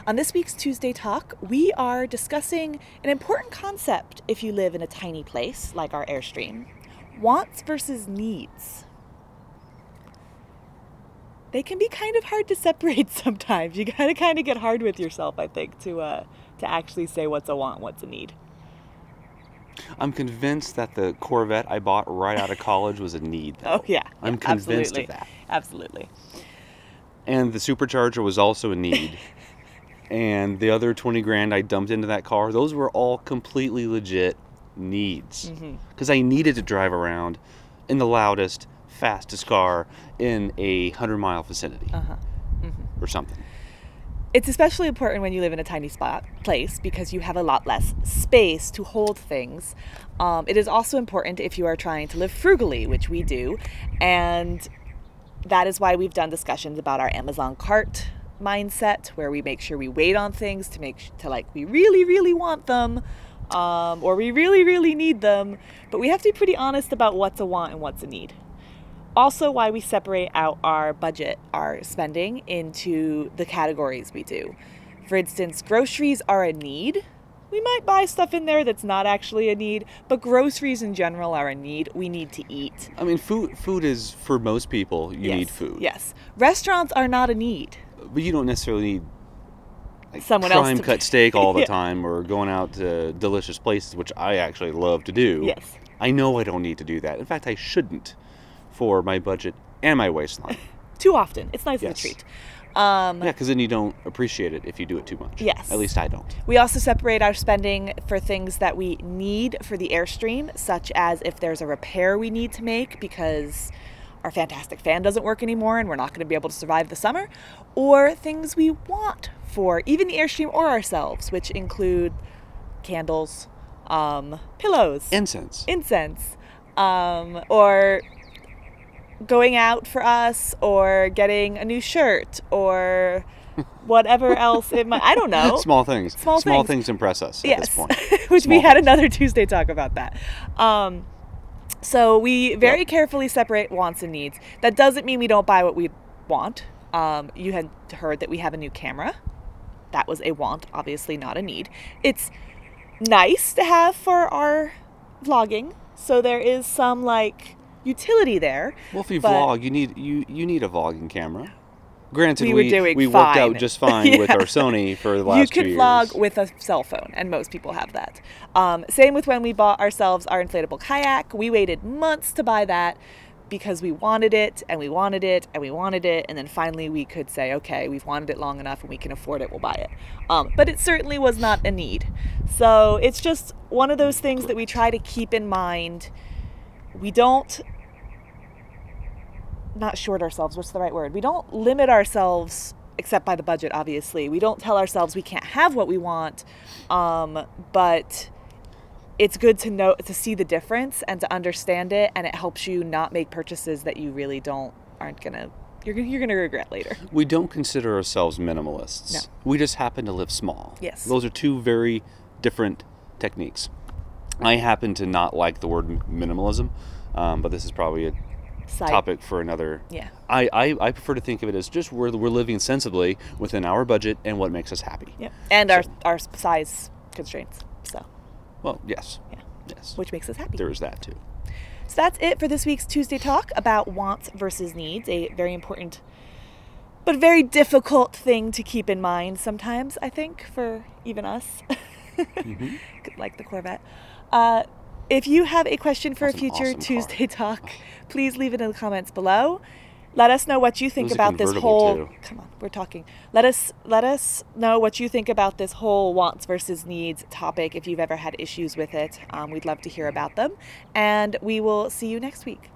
On this week's Tuesday Talk, we are discussing an important concept if you live in a tiny place like our Airstream. Wants versus needs. They can be kind of hard to separate sometimes. You gotta kind of get hard with yourself, I think, to actually say what's a want, what's a need. I'm convinced that the Corvette I bought right out of college was a need, though. Oh, yeah. I'm convinced absolutely. of that. Absolutely. And the supercharger was also a need. And the other 20 grand I dumped into that car, those were all completely legit needs. Because I needed to drive around in the loudest, fastest car in a 100-mile vicinity. Or something. It's especially important when you live in a tiny place because you have a lot less space to hold things. It is also important if you are trying to live frugally, which we do. And that is why we've done discussions about our Amazon cart mindset, where we make sure we wait on things to we really, really want them, or we really, really need them. But we have to be pretty honest about what's a want and what's a need. Also why we separate out our budget, our spending, into the categories we do. For instance, groceries are a need. We might buy stuff in there that's not actually a need, but groceries in general are a need. We need to eat. I mean, food is, for most people, you need food. Yes. Restaurants are not a need. But you don't necessarily need someone else prime cut steak all the time, or going out to delicious places, which I actually love to do. Yes. I know I don't need to do that. In fact, I shouldn't, for my budget and my waistline. Too often. It's nice as a treat. Yeah, because then you don't appreciate it if you do it too much. Yes. At least I don't. We also separate our spending for things that we need for the Airstream, such as if there's a repair we need to make because our fantastic fan doesn't work anymore and we're not going to be able to survive the summer, or things we want for even the Airstream or ourselves, which include candles, pillows, Incense, or going out for us, or getting a new shirt, or whatever else it might. I don't know. Small things. Small things impress us at this point. Which we had another Tuesday talk about that. So we very carefully separate wants and needs. That doesn't mean we don't buy what we want. You had heard that we have a new camera. That was a want, obviously not a need. It's nice to have for our vlogging, so there is some utility there. Well, if you vlog, you need a vlogging camera. Granted, we worked out just fine with our Sony for the last 2 years. You could vlog with a cell phone, and most people have that. Same with when we bought ourselves our inflatable kayak. We waited months to buy that because we wanted it, and we wanted it, and we wanted it, and then finally we could say, okay, we've wanted it long enough and we can afford it, we'll buy it. But it certainly was not a need. So it's just one of those things that we try to keep in mind. We don't not short ourselves, what's the right word? We don't limit ourselves, except by the budget, obviously. We don't tell ourselves we can't have what we want, but it's good to see the difference and to understand it, and it helps you not make purchases that you really you're gonna regret later. We don't consider ourselves minimalists. No. We just happen to live small. Yes. Those are two very different techniques. I happen to not like the word minimalism, but this is probably a topic for another. Yeah. I prefer to think of it as just we're living sensibly within our budget and what makes us happy. Yeah. And our size constraints. So. Well, yes. Yeah. Yes. Which makes us happy. There is that too. So that's it for this week's Tuesday Talk about wants versus needs, a very important but very difficult thing to keep in mind sometimes, I think, for even us. Like the Corvette. If you have a question for a future Tuesday Talk, please leave it in the comments below. Let us know what you think about this whole. Come on, we're talking. Let us know what you think about this whole wants versus needs topic. If you've ever had issues with it, we'd love to hear about them. And we will see you next week.